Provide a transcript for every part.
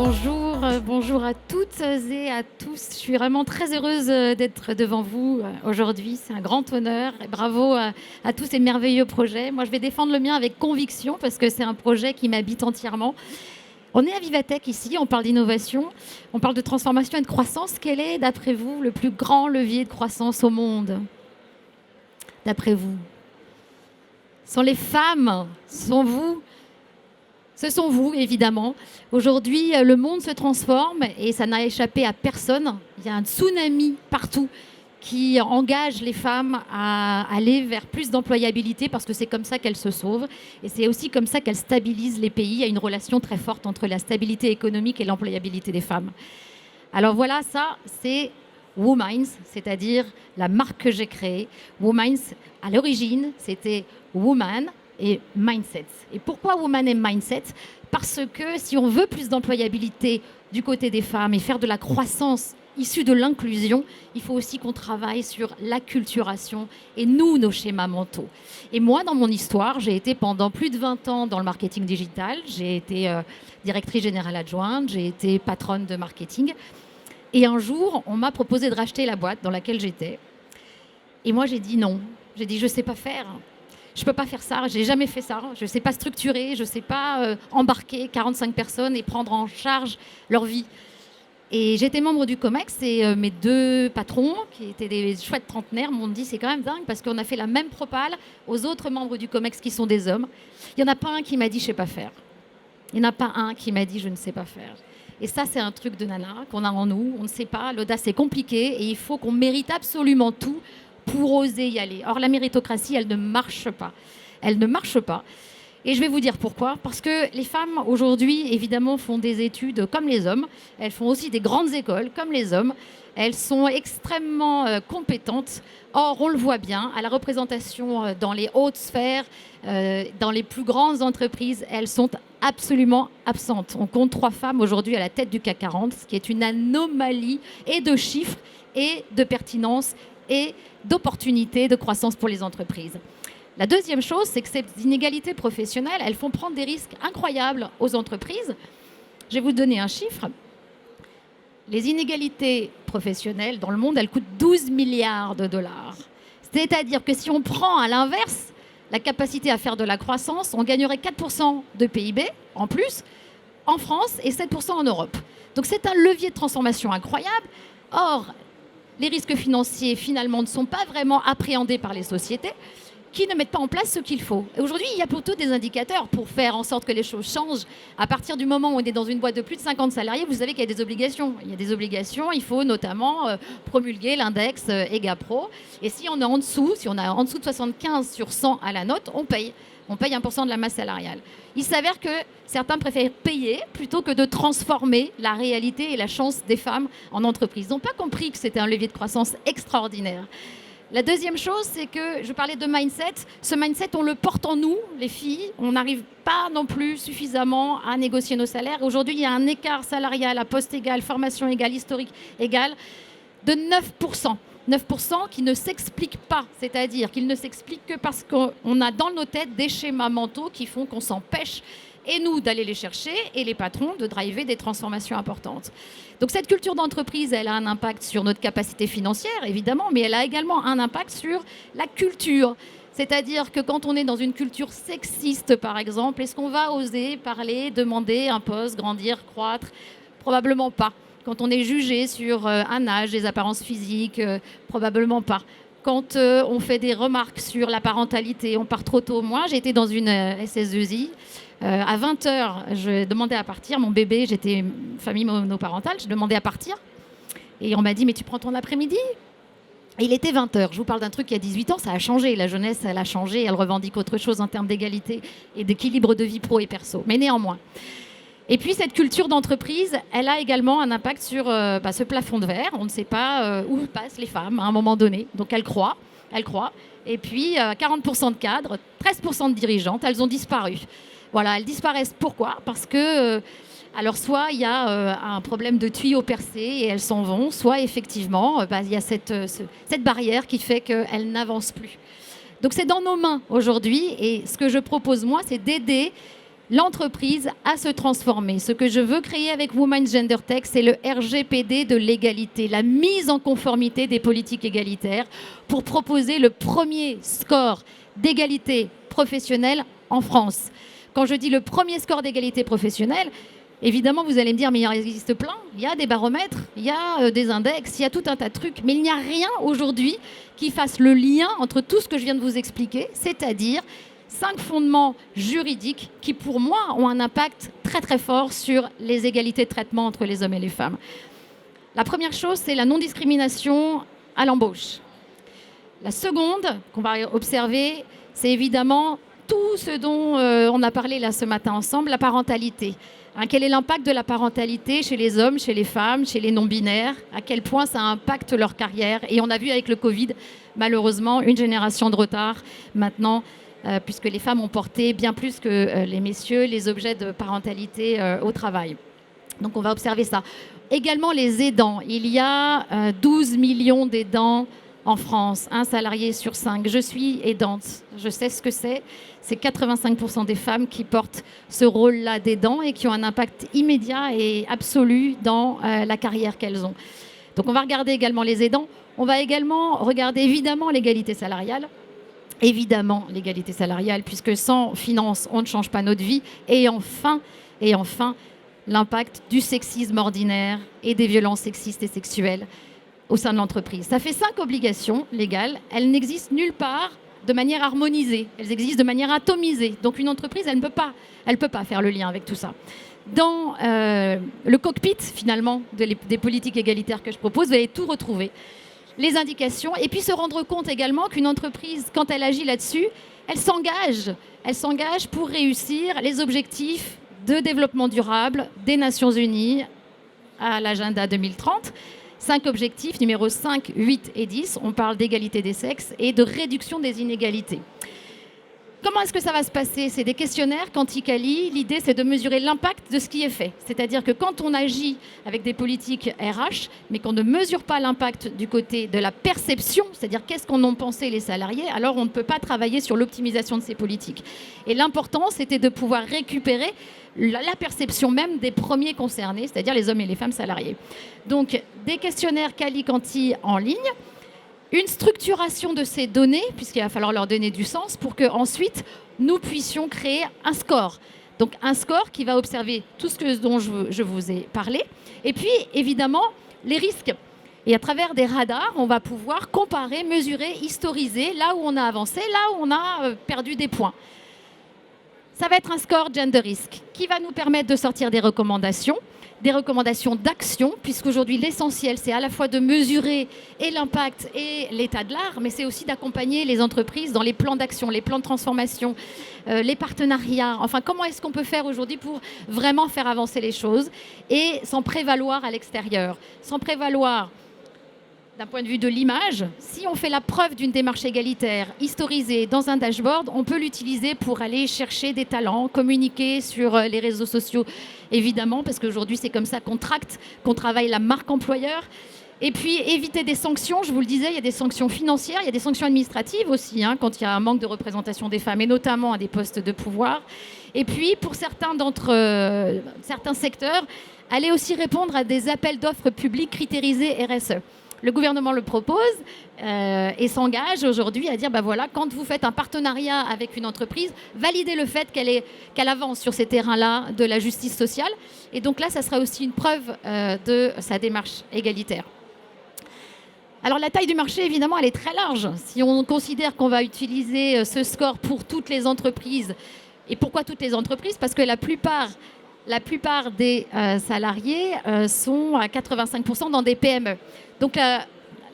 Bonjour à toutes et à tous. Je suis vraiment très heureuse d'être devant vous aujourd'hui. C'est un grand honneur et bravo à tous ces merveilleux projets. Moi, je vais défendre le mien avec conviction parce que c'est un projet qui m'habite entièrement. On est à Vivatech ici, on parle d'innovation, on parle de transformation et de croissance. Quel est, d'après vous, le plus grand levier de croissance au monde? D'après vous? Ce sont les femmes, ce sont vous, évidemment. Aujourd'hui, le monde se transforme et ça n'a échappé à personne. Il y a un tsunami partout qui engage les femmes à aller vers plus d'employabilité parce que c'est comme ça qu'elles se sauvent. Et c'est aussi comme ça qu'elles stabilisent les pays. Il y a une relation très forte entre la stabilité économique et l'employabilité des femmes. Alors voilà, ça, c'est Wominds, c'est-à-dire la marque que j'ai créée. Wominds, à l'origine, c'était Woman et Mindset. Et pourquoi Woman et Mindset? Parce que si on veut plus d'employabilité du côté des femmes et faire de la croissance issue de l'inclusion, il faut aussi qu'on travaille sur l'acculturation et nos schémas mentaux. Et moi, dans mon histoire, j'ai été pendant plus de 20 ans dans le marketing digital. J'ai été directrice générale adjointe, j'ai été patronne de marketing. Et un jour, on m'a proposé de racheter la boîte dans laquelle j'étais. Et moi, j'ai dit non. J'ai dit, je ne sais pas faire. Je ne peux pas faire ça, je n'ai jamais fait ça. Je ne sais pas structurer, je ne sais pas embarquer 45 personnes et prendre en charge leur vie. Et j'étais membre du COMEX et mes deux patrons, qui étaient des chouettes trentenaires, m'ont dit c'est quand même dingue parce qu'on a fait la même propale aux autres membres du COMEX qui sont des hommes. Il n'y en a pas un qui m'a dit je ne sais pas faire. Il n'y en a pas un qui m'a dit je ne sais pas faire. Et ça, c'est un truc de nana qu'on a en nous. On ne sait pas, l'audace est compliquée et il faut qu'on mérite absolument tout pour oser y aller. Or, la méritocratie, elle ne marche pas. Elle ne marche pas. Et je vais vous dire pourquoi. Parce que les femmes, aujourd'hui, évidemment, font des études comme les hommes. Elles font aussi des grandes écoles comme les hommes. Elles sont extrêmement compétentes. Or, on le voit bien, à la représentation dans les hautes sphères, dans les plus grandes entreprises, elles sont absolument absentes. On compte 3 femmes aujourd'hui à la tête du CAC 40, ce qui est une anomalie et de chiffres et de pertinence et d'opportunités de croissance pour les entreprises. La deuxième chose, c'est que ces inégalités professionnelles, elles font prendre des risques incroyables aux entreprises. Je vais vous donner un chiffre. Les inégalités professionnelles dans le monde, elles coûtent 12 milliards de dollars. C'est-à-dire que si on prend à l'inverse la capacité à faire de la croissance, on gagnerait 4% de PIB en plus en France et 7% en Europe. Donc c'est un levier de transformation incroyable. Or, les risques financiers, finalement, ne sont pas vraiment appréhendés par les sociétés qui ne mettent pas en place ce qu'il faut. Et aujourd'hui, il y a plutôt des indicateurs pour faire en sorte que les choses changent. À partir du moment où on est dans une boîte de plus de 50 salariés, vous savez qu'il y a des obligations. Il y a des obligations, il faut notamment promulguer l'index EGAPRO. Et si on est en dessous, si on est en dessous de 75 sur 100 à la note, on paye. On paye 1% de la masse salariale. Il s'avère que certains préfèrent payer plutôt que de transformer la réalité et la chance des femmes en entreprise. Ils n'ont pas compris que c'était un levier de croissance extraordinaire. La deuxième chose, c'est que je parlais de mindset. Ce mindset, on le porte en nous, les filles. On n'arrive pas non plus suffisamment à négocier nos salaires. Aujourd'hui, il y a un écart salarial à poste égal, formation égale, historique égal, de 9%. 9% qui ne s'explique pas, c'est-à-dire qu'il ne s'explique que parce qu'on a dans nos têtes des schémas mentaux qui font qu'on s'empêche, et nous, d'aller les chercher, et les patrons de driver des transformations importantes. Donc cette culture d'entreprise, elle a un impact sur notre capacité financière, évidemment, mais elle a également un impact sur la culture. C'est-à-dire que quand on est dans une culture sexiste, par exemple, est-ce qu'on va oser parler, demander un poste, grandir, croître? Probablement pas. Quand on est jugé sur un âge, des apparences physiques, probablement pas. Quand on fait des remarques sur la parentalité, on part trop tôt. Moi, j'ai été dans une SS2I. À 20h, je demandais à partir. Mon bébé, j'étais famille monoparentale, je demandais à partir. Et on m'a dit, mais tu prends ton après-midi? Et il était 20h. Je vous parle d'un truc qui a 18 ans, ça a changé. La jeunesse, elle a changé. Elle revendique autre chose en termes d'égalité et d'équilibre de vie pro et perso. Mais néanmoins. Et puis cette culture d'entreprise, elle a également un impact sur ce plafond de verre. On ne sait pas où passent les femmes à un moment donné. Donc elles croient. Et puis 40% de cadres, 13% de dirigeantes, elles ont disparu. Voilà, elles disparaissent. Pourquoi? Parce que, alors soit il y a un problème de tuyaux percés et elles s'en vont, soit effectivement, il y a cette barrière qui fait qu'elles n'avancent plus. Donc c'est dans nos mains aujourd'hui. Et ce que je propose, moi, c'est d'aider l'entreprise à se transformer. Ce que je veux créer avec Women Gender Tech, c'est le RGPD de l'égalité, la mise en conformité des politiques égalitaires pour proposer le premier score d'égalité professionnelle en France. Quand je dis le premier score d'égalité professionnelle, évidemment, vous allez me dire, mais il en existe plein. Il y a des baromètres, il y a des index, il y a tout un tas de trucs. Mais il n'y a rien aujourd'hui qui fasse le lien entre tout ce que je viens de vous expliquer, c'est-à-dire 5 fondements juridiques qui, pour moi, ont un impact très très fort sur les égalités de traitement entre les hommes et les femmes. La première chose, c'est la non-discrimination à l'embauche. La seconde qu'on va observer, c'est évidemment tout ce dont on a parlé là ce matin ensemble, la parentalité. Quel est l'impact de la parentalité chez les hommes, chez les femmes, chez les non-binaires? À quel point ça impacte leur carrière? Et on a vu avec le Covid, malheureusement, une génération de retard maintenant, puisque les femmes ont porté bien plus que les messieurs les objets de parentalité au travail. Donc on va observer ça. Également les aidants. Il y a 12 millions d'aidants en France, un salarié sur 5. Je suis aidante, je sais ce que c'est. C'est 85% des femmes qui portent ce rôle-là d'aidant et qui ont un impact immédiat et absolu dans la carrière qu'elles ont. Donc on va regarder également les aidants. On va également regarder évidemment l'égalité salariale. Évidemment l'égalité salariale, puisque sans finance, on ne change pas notre vie. Et enfin, l'impact du sexisme ordinaire et des violences sexistes et sexuelles au sein de l'entreprise. Ça fait 5 obligations légales. Elles n'existent nulle part de manière harmonisée. Elles existent de manière atomisée. Donc une entreprise, elle ne peut pas faire le lien avec tout ça. Dans le cockpit, finalement, des politiques égalitaires que je propose, vous allez tout retrouver. Les indications, et puis se rendre compte également qu'une entreprise, quand elle agit là-dessus, elle s'engage pour réussir les objectifs de développement durable des Nations Unies à l'agenda 2030. 5 objectifs, numéros 5, 8 et 10. On parle d'égalité des sexes et de réduction des inégalités. Comment est-ce que ça va se passer? C'est des questionnaires Quanticali. L'idée, c'est de mesurer l'impact de ce qui est fait. C'est-à-dire que quand on agit avec des politiques RH, mais qu'on ne mesure pas l'impact du côté de la perception, c'est-à-dire qu'est-ce qu'en ont pensé les salariés, alors on ne peut pas travailler sur l'optimisation de ces politiques. Et l'important, c'était de pouvoir récupérer la perception même des premiers concernés, c'est-à-dire les hommes et les femmes salariés. Donc, des questionnaires Quali-Quanti en ligne, une structuration de ces données, puisqu'il va falloir leur donner du sens, pour qu'ensuite, nous puissions créer un score. Donc, un score qui va observer tout ce dont je vous ai parlé. Et puis, évidemment, les risques. Et à travers des radars, on va pouvoir comparer, mesurer, historiser là où on a avancé, là où on a perdu des points. Ça va être un score gender risk qui va nous permettre de sortir des recommandations d'action, puisqu'aujourd'hui l'essentiel c'est à la fois de mesurer et l'impact et l'état de l'art, mais c'est aussi d'accompagner les entreprises dans les plans d'action, les plans de transformation, les partenariats. Enfin, comment est-ce qu'on peut faire aujourd'hui pour vraiment faire avancer les choses et s'en prévaloir à l'extérieur, s'en prévaloir d'un point de vue de l'image. Si on fait la preuve d'une démarche égalitaire historisée dans un dashboard, on peut l'utiliser pour aller chercher des talents, communiquer sur les réseaux sociaux, évidemment, parce qu'aujourd'hui, c'est comme ça qu'on tracte, qu'on travaille la marque employeur. Et puis, éviter des sanctions. Je vous le disais, il y a des sanctions financières, il y a des sanctions administratives aussi, quand il y a un manque de représentation des femmes, et notamment à des postes de pouvoir. Et puis, pour certains secteurs, aller aussi répondre à des appels d'offres publics critériséés RSE. Le gouvernement le propose et s'engage aujourd'hui à dire, voilà, quand vous faites un partenariat avec une entreprise, validez le fait qu'elle avance sur ces terrains-là de la justice sociale. Et donc là, ça sera aussi une preuve de sa démarche égalitaire. Alors la taille du marché, évidemment, elle est très large. Si on considère qu'on va utiliser ce score pour toutes les entreprises, et pourquoi toutes les entreprises? Parce que la plupart des salariés sont à 85% dans des PME. Donc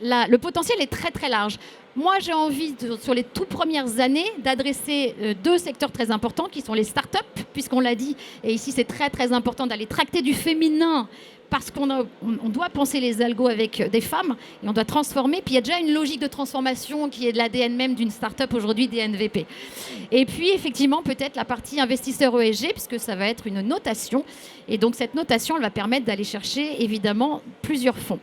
le potentiel est très très large. Moi, j'ai envie, sur les toutes premières années, d'adresser 2 secteurs très importants qui sont les startups, puisqu'on l'a dit, et ici c'est très très important d'aller tracter du féminin, parce qu'on doit penser les algos avec des femmes, et on doit transformer. Puis il y a déjà une logique de transformation qui est de l'ADN même d'une start-up aujourd'hui, des MVP. Et puis effectivement, peut-être la partie investisseur ESG, puisque ça va être une notation. Et donc cette notation, elle va permettre d'aller chercher évidemment plusieurs fonds.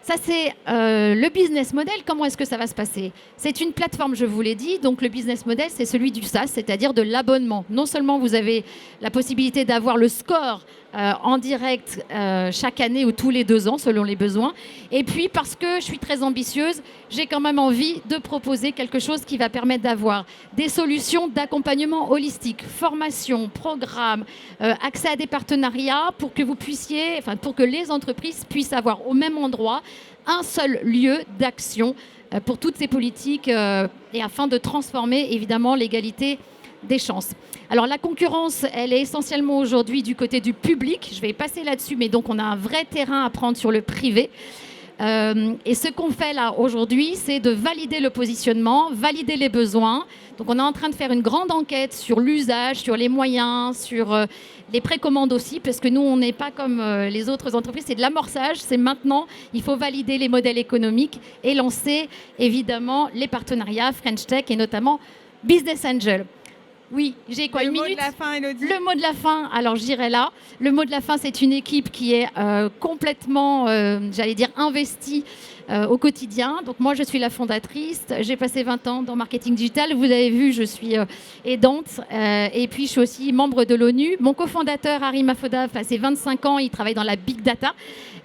Ça, c'est le business model. Comment est-ce que ça va se passer? C'est une plateforme, je vous l'ai dit. Donc, le business model, c'est celui du SaaS, c'est-à-dire de l'abonnement. Non seulement vous avez la possibilité d'avoir le score en direct chaque année ou tous les 2 ans, selon les besoins. Et puis, parce que je suis très ambitieuse, j'ai quand même envie de proposer quelque chose qui va permettre d'avoir des solutions d'accompagnement holistique, formation, programme, accès à des partenariats pour que vous puissiez, enfin, pour que les entreprises puissent avoir au même endroit un seul lieu d'action pour toutes ces politiques et afin de transformer évidemment l'égalité des chances. Alors la concurrence, elle est essentiellement aujourd'hui du côté du public. Je vais passer là-dessus, mais donc on a un vrai terrain à prendre sur le privé. Et ce qu'on fait là aujourd'hui, c'est de valider le positionnement, valider les besoins. Donc on est en train de faire une grande enquête sur l'usage, sur les moyens, sur les précommandes aussi, parce que nous, on n'est pas comme les autres entreprises, c'est de l'amorçage, c'est maintenant, il faut valider les modèles économiques et lancer évidemment les partenariats French Tech et notamment Business Angel. Oui, j'ai quoi, une minute ? Le mot de la fin, Élodie. Le mot de la fin, alors j'irai là. Le mot de la fin, c'est une équipe qui est complètement, j'allais dire, investie au quotidien. Donc moi, je suis la fondatrice. J'ai passé 20 ans dans marketing digital. Vous avez vu, je suis aidante. Et puis, je suis aussi membre de l'ONU. Mon cofondateur, Harry Mafoda, a passé 25 ans. Il travaille dans la big data,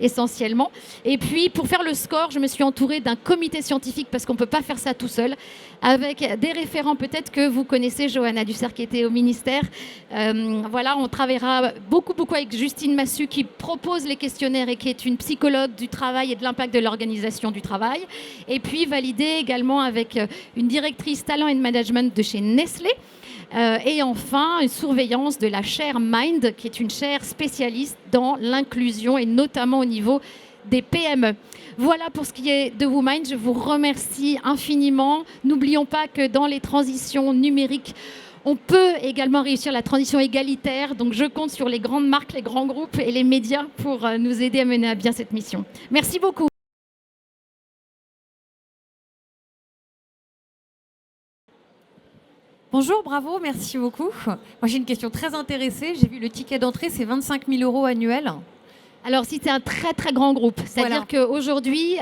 essentiellement. Et puis, pour faire le score, je me suis entourée d'un comité scientifique parce qu'on ne peut pas faire ça tout seul, avec des référents peut-être que vous connaissez, Johanna Dussert qui était au ministère. Voilà, on travaillera beaucoup avec Justine Massu qui propose les questionnaires et qui est une psychologue du travail et de l'impact de l'organisation du travail. Et puis valider également avec une directrice talent et management de chez Nestlé. Et enfin, une surveillance de la chaire Mind, qui est une chaire spécialiste dans l'inclusion et notamment au niveau des PME. Voilà pour ce qui est de WoMind. Je vous remercie infiniment. N'oublions pas que dans les transitions numériques, on peut également réussir la transition égalitaire. Donc, je compte sur les grandes marques, les grands groupes et les médias pour nous aider à mener à bien cette mission. Merci beaucoup. Bonjour, bravo, merci beaucoup. Moi, j'ai une question très intéressée. J'ai vu le ticket d'entrée, c'est 25 000 € annuels. Alors, si c'est un très, très grand groupe, c'est-à-dire Voilà. qu'aujourd'hui,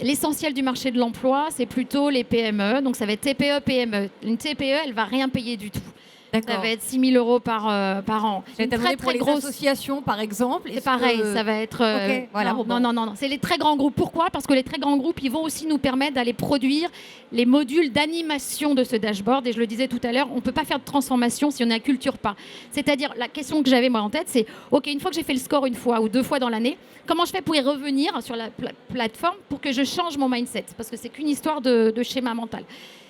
l'essentiel du marché de l'emploi, c'est plutôt les PME. Donc, ça va être TPE, PME. Une TPE, elle ne va rien payer du tout. Ça va être 6 000 € par an. C'est très, très grosse association, par exemple. C'est pareil, ça va être... Ok, voilà. Non. C'est les très grands groupes. Pourquoi ? Parce que les très grands groupes, ils vont aussi nous permettre d'aller produire les modules d'animation de ce dashboard. Et je le disais tout à l'heure, on ne peut pas faire de transformation si on n'acculture pas. C'est-à-dire, la question que j'avais moi en tête, c'est, OK, une fois que j'ai fait le score une fois ou 2 fois dans l'année, comment je fais pour y revenir sur la plateforme pour que je change mon mindset ? Parce que c'est qu'une histoire de schéma mental.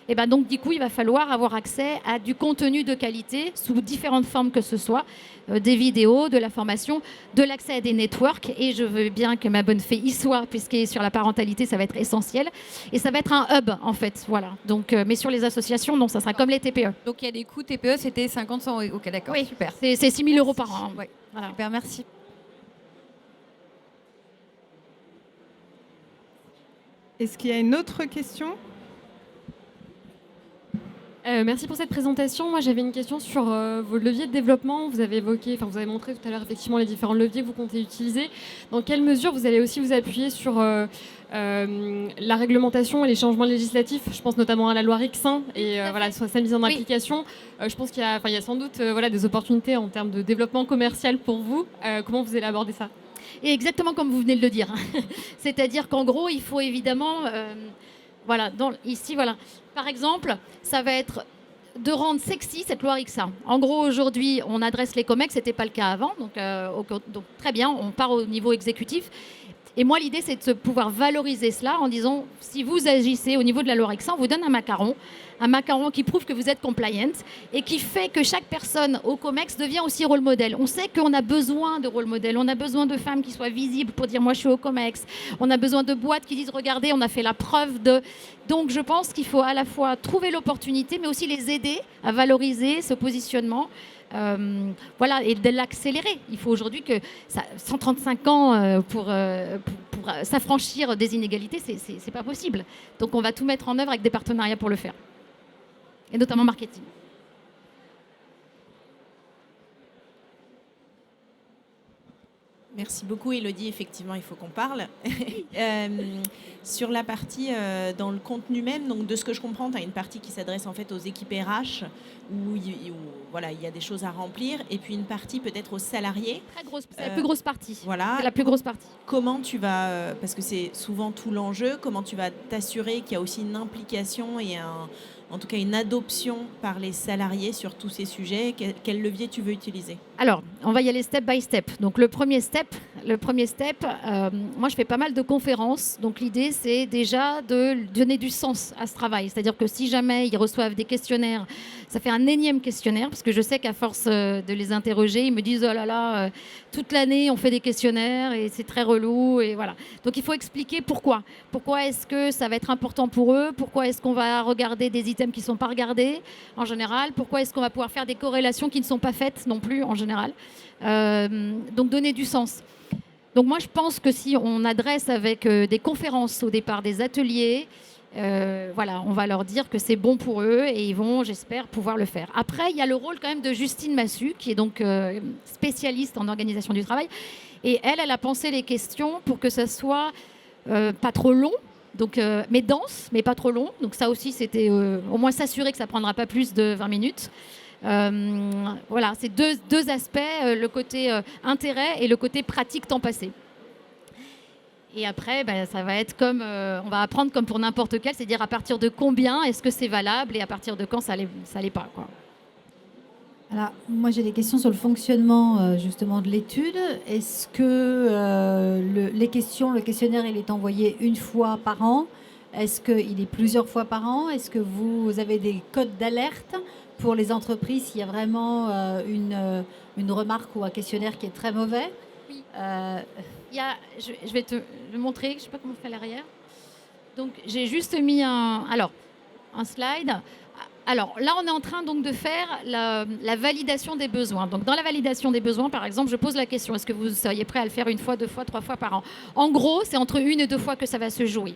Et ben donc, du coup, il va falloir avoir accès à du contenu de qualité sous différentes formes que ce soit, des vidéos, de la formation, de l'accès à des networks. Et je veux bien que ma bonne fée y soit, puisque sur la parentalité, ça va être essentiel. Et ça va être un hub, en fait. Voilà. Donc, mais sur les associations, non, ça sera comme les TPE. Donc, il y a des coûts TPE, c'était 50-100 €. Ok, d'accord. Oui, super. C'est 6 000 € par an. Ouais. Voilà. Super, merci. Est-ce qu'il y a une autre question ? Merci pour cette présentation. Moi, j'avais une question sur vos leviers de développement. Vous avez montré tout à l'heure effectivement les différents leviers que vous comptez utiliser. Dans quelle mesure vous allez aussi vous appuyer sur la réglementation et les changements législatifs ? Je pense notamment à la loi Rixin et sur sa mise en application. Je pense qu'il y a sans doute des opportunités en termes de développement commercial pour vous. Comment vous allez aborder ça ? Et exactement comme vous venez de le dire. C'est-à-dire qu'en gros, il faut évidemment... ici, par exemple, ça va être de rendre sexy cette loi Rixin. En gros, aujourd'hui, on adresse les COMEX, ce n'était pas le cas avant. Donc, très bien, on part au niveau exécutif. Et moi, l'idée, c'est de pouvoir valoriser cela en disant, si vous agissez au niveau de la loi Rixin, on vous donne un macaron qui prouve que vous êtes compliant et qui fait que chaque personne au COMEX devient aussi rôle modèle. On sait qu'on a besoin de rôle modèle, on a besoin de femmes qui soient visibles pour dire, moi, je suis au COMEX. On a besoin de boîtes qui disent, regardez, on a fait la preuve de... Donc, je pense qu'il faut à la fois trouver l'opportunité, mais aussi les aider à valoriser ce positionnement. Et de l'accélérer. Il faut aujourd'hui que 135 ans pour s'affranchir des inégalités, c'est pas possible. Donc on va tout mettre en œuvre avec des partenariats pour le faire, et notamment marketing. Merci beaucoup, Élodie. Effectivement, il faut qu'on parle. Euh, sur la partie dans le contenu même, donc de ce que je comprends, tu as une partie qui s'adresse en fait aux équipes RH où voilà, il y a des choses à remplir, et puis une partie peut-être aux salariés. Très grosse, c'est la plus grosse partie. Voilà. C'est la plus grosse partie. Comment tu vas, parce que c'est souvent tout l'enjeu, comment tu vas t'assurer qu'il y a aussi une implication et en tout cas une adoption par les salariés sur tous ces sujets? Quel levier tu veux utiliser? Alors, on va y aller step by step. Donc, le premier step, moi, je fais pas mal de conférences. Donc, l'idée, c'est déjà de donner du sens à ce travail. C'est-à-dire que si jamais ils reçoivent des questionnaires, ça fait un énième questionnaire, parce que je sais qu'à force de les interroger, ils me disent, oh là là, toute l'année, on fait des questionnaires et c'est très relou. Et voilà. Donc, il faut expliquer pourquoi. Pourquoi est-ce que ça va être important pour eux? Pourquoi est-ce qu'on va regarder des items qui ne sont pas regardés en général? Pourquoi est-ce qu'on va pouvoir faire des corrélations qui ne sont pas faites non plus en général? Donc donner du sens. Donc moi je pense que si on adresse avec des conférences au départ, des ateliers, voilà, on va leur dire que c'est bon pour eux et ils vont, j'espère, pouvoir le faire. Après, il y a le rôle quand même de Justine Massu, qui est donc spécialiste en organisation du travail. Et elle a pensé les questions pour que ça soit pas trop long, donc, mais dense, mais pas trop long. Donc ça aussi, c'était au moins s'assurer que ça ne prendra pas plus de 20 minutes. Voilà, c'est deux aspects, le côté intérêt et le côté pratique temps passé. Et après, ça va être comme, on va apprendre comme pour n'importe quel, c'est-à-dire à partir de combien est-ce que c'est valable et à partir de quand ça l'est pas, quoi. Alors, moi, j'ai des questions sur le fonctionnement justement de l'étude. Est-ce que le questionnaire, il est envoyé une fois par an? Est-ce qu'il est plusieurs fois par an? Est-ce que vous avez des codes d'alerte pour les entreprises s'il y a vraiment une remarque ou un questionnaire qui est très mauvais? Oui. Je vais te le montrer, je ne sais pas comment on fait à l'arrière. Donc, j'ai juste mis un slide. Alors là, on est en train donc de faire la validation des besoins. Donc dans la validation des besoins, par exemple, je pose la question, est-ce que vous seriez prêt à le faire une fois, deux fois, trois fois par an? En gros, c'est entre une et deux fois que ça va se jouer.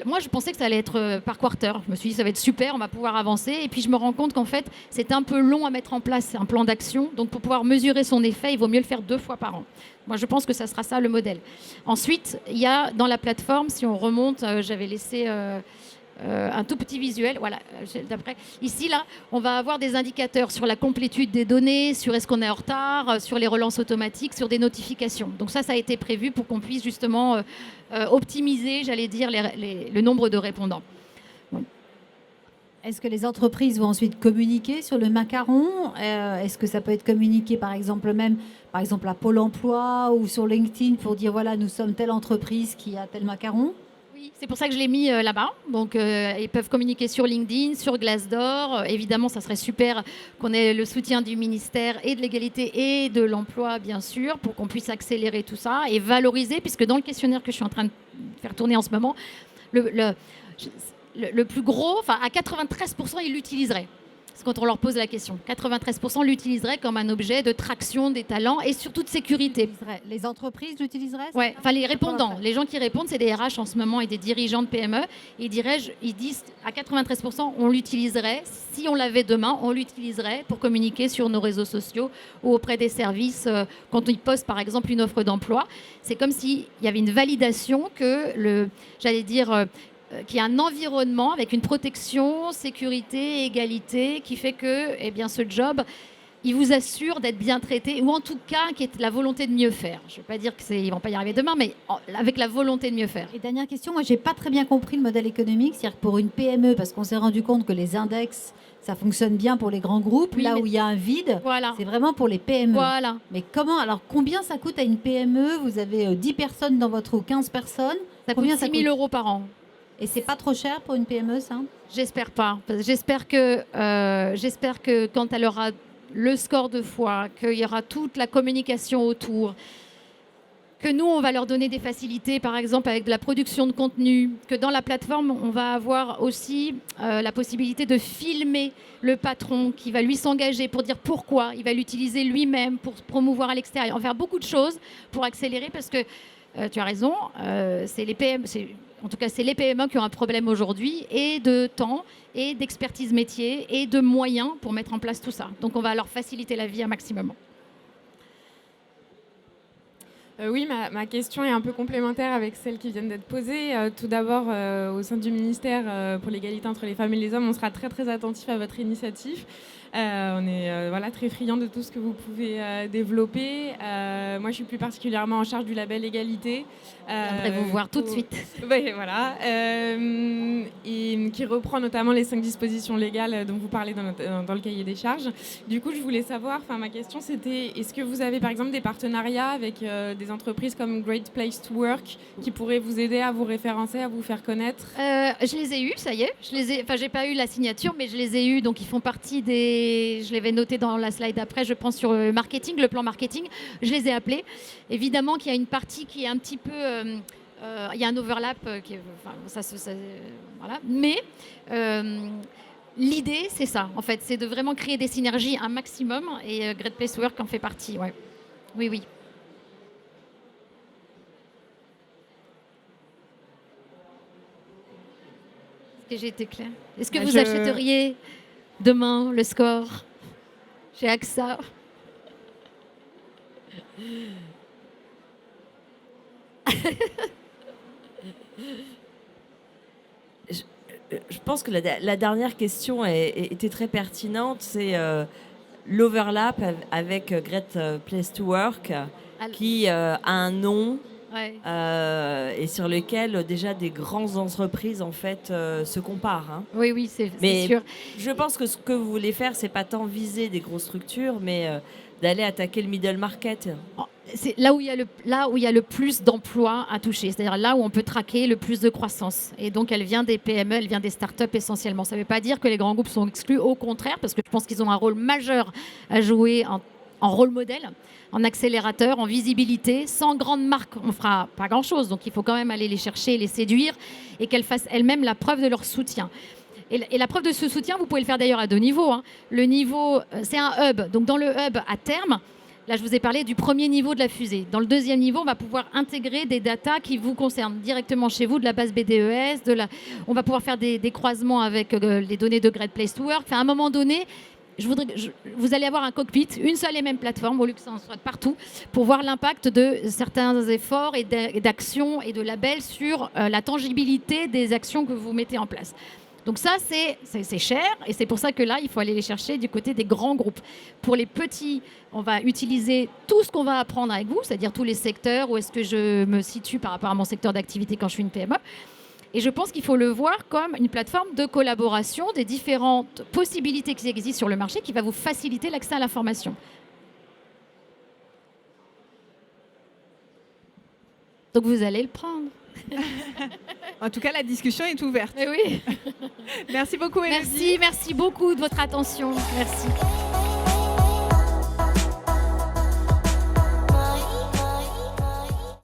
Moi, je pensais que ça allait être par quarter. Je me suis dit, ça va être super, on va pouvoir avancer. Et puis, je me rends compte qu'en fait, c'est un peu long à mettre en place un plan d'action. Donc, pour pouvoir mesurer son effet, il vaut mieux le faire 2 fois par an. Moi, je pense que ça sera ça le modèle. Ensuite, il y a dans la plateforme, si on remonte, j'avais laissé un tout petit visuel. Voilà, d'après. Ici, là, on va avoir des indicateurs sur la complétude des données, sur est-ce qu'on est en retard, sur les relances automatiques, sur des notifications. Donc ça a été prévu pour qu'on puisse justement optimiser, j'allais dire, le nombre de répondants. Bon. Est-ce que les entreprises vont ensuite communiquer sur le macaron? Est-ce que ça peut être communiqué, par exemple, à Pôle emploi ou sur LinkedIn pour dire, voilà, nous sommes telle entreprise qui a tel macaron? Oui, c'est pour ça que je l'ai mis là-bas. Donc, ils peuvent communiquer sur LinkedIn, sur Glassdoor. Évidemment, ça serait super qu'on ait le soutien du ministère et de l'égalité et de l'emploi, bien sûr, pour qu'on puisse accélérer tout ça et valoriser, puisque dans le questionnaire que je suis en train de faire tourner en ce moment, le plus gros, à 93%, ils l'utiliseraient. C'est quand on leur pose la question. 93% l'utiliseraient comme un objet de traction des talents et surtout de sécurité. Les entreprises l'utiliseraient? Ouais, les répondants, les gens qui répondent, c'est des RH en ce moment et des dirigeants de PME. Ils disent à 93%, on l'utiliserait. Si on l'avait demain, on l'utiliserait pour communiquer sur nos réseaux sociaux ou auprès des services quand ils postent par exemple une offre d'emploi. C'est comme s'il y avait une validation que qu'il y a un environnement avec une protection, sécurité, égalité, qui fait que ce job, il vous assure d'être bien traité, ou en tout cas, qui est la volonté de mieux faire. Je ne veux pas dire qu'ils ne vont pas y arriver demain, mais avec la volonté de mieux faire. Et dernière question, moi, je n'ai pas très bien compris le modèle économique, c'est-à-dire pour une PME, parce qu'on s'est rendu compte que les index, ça fonctionne bien pour les grands groupes, oui, là où il y a un vide, voilà, c'est vraiment pour les PME. Voilà. Mais combien ça coûte à une PME? Vous avez 10 personnes dans votre ou 15 personnes. Ça coûte 6 000 € par an. Et c'est pas trop cher pour une PME, ça? J'espère pas. J'espère que quand elle aura le score de foi, qu'il y aura toute la communication autour, que nous, on va leur donner des facilités, par exemple avec de la production de contenu, que dans la plateforme, on va avoir aussi la possibilité de filmer le patron qui va lui s'engager pour dire pourquoi, il va l'utiliser lui-même pour promouvoir à l'extérieur. On va faire beaucoup de choses pour accélérer parce que, tu as raison, c'est les PME... En tout cas, c'est les PME qui ont un problème aujourd'hui, et de temps, et d'expertise métier, et de moyens pour mettre en place tout ça. Donc, on va leur faciliter la vie un maximum. Oui, ma question est un peu complémentaire avec celles qui viennent d'être posées. Tout d'abord, au sein du ministère pour l'égalité entre les femmes et les hommes, on sera très très attentif à votre initiative. On est très friands de tout ce que vous pouvez développer. Moi, je suis plus particulièrement en charge du label Égalité. Je viendrai vous voir tout de suite. Oui, voilà. Et qui reprend notamment les 5 dispositions légales dont vous parlez dans le cahier des charges. Du coup, je voulais savoir, ma question c'était, est-ce que vous avez par exemple des partenariats avec des entreprises comme Great Place to Work qui pourraient vous aider à vous référencer, à vous faire connaître? Je les ai eus, ça y est. J'ai pas eu la signature, mais je les ai eus. Donc, ils font partie des... Je l'avais noté dans la slide après, je pense, sur le marketing, le plan marketing. Je les ai appelés. Évidemment qu'il y a une partie qui est un petit peu... il y a un overlap qui est... voilà. Mais... l'idée, c'est ça, en fait. C'est de vraiment créer des synergies un maximum. Et Great Place to Work en fait partie, ouais. Oui, oui. Est-ce que j'ai été claire? Est-ce que vous achèteriez demain le score chez AXA? Je pense que la dernière question était très pertinente. C'est l'overlap avec Great Place to Work, qui a un nom. Ouais. Et sur lequel déjà des grandes entreprises en fait se comparent. Hein. Oui, c'est Mais sûr. Je pense que ce que vous voulez faire, c'est pas tant viser des grosses structures, mais d'aller attaquer le middle market. C'est là où il y a le plus d'emplois à toucher, c'est-à-dire là où on peut traquer le plus de croissance. Et donc, elle vient des PME, elle vient des startups essentiellement. Ça ne veut pas dire que les grands groupes sont exclus, au contraire, parce que je pense qu'ils ont un rôle majeur à jouer en rôle modèle, en accélérateur, en visibilité. Sans grande marque, on ne fera pas grand-chose. Donc, il faut quand même aller les chercher, les séduire et qu'elles fassent elles-mêmes la preuve de leur soutien. Et la preuve de ce soutien, vous pouvez le faire d'ailleurs à 2 niveaux. Hein. Le niveau, c'est un hub. Donc, dans le hub, à terme, là, je vous ai parlé du premier niveau de la fusée. Dans le deuxième niveau, on va pouvoir intégrer des datas qui vous concernent directement chez vous, de la base BDES. On va pouvoir faire des croisements avec les données de Great Place to Work. Enfin, à un moment donné, vous allez avoir un cockpit, une seule et même plateforme, au lieu que ça en soit partout, pour voir l'impact de certains efforts et d'actions et de labels sur la tangibilité des actions que vous mettez en place. Donc ça, c'est cher et c'est pour ça que là, il faut aller les chercher du côté des grands groupes. Pour les petits, on va utiliser tout ce qu'on va apprendre avec vous, c'est-à-dire tous les secteurs, où est-ce que je me situe par rapport à mon secteur d'activité quand je suis une PME. Et je pense qu'il faut le voir comme une plateforme de collaboration des différentes possibilités qui existent sur le marché qui va vous faciliter l'accès à l'information. Donc vous allez le prendre. En tout cas, la discussion est ouverte. Oui. Merci beaucoup, Élodie. Merci beaucoup de votre attention. Merci.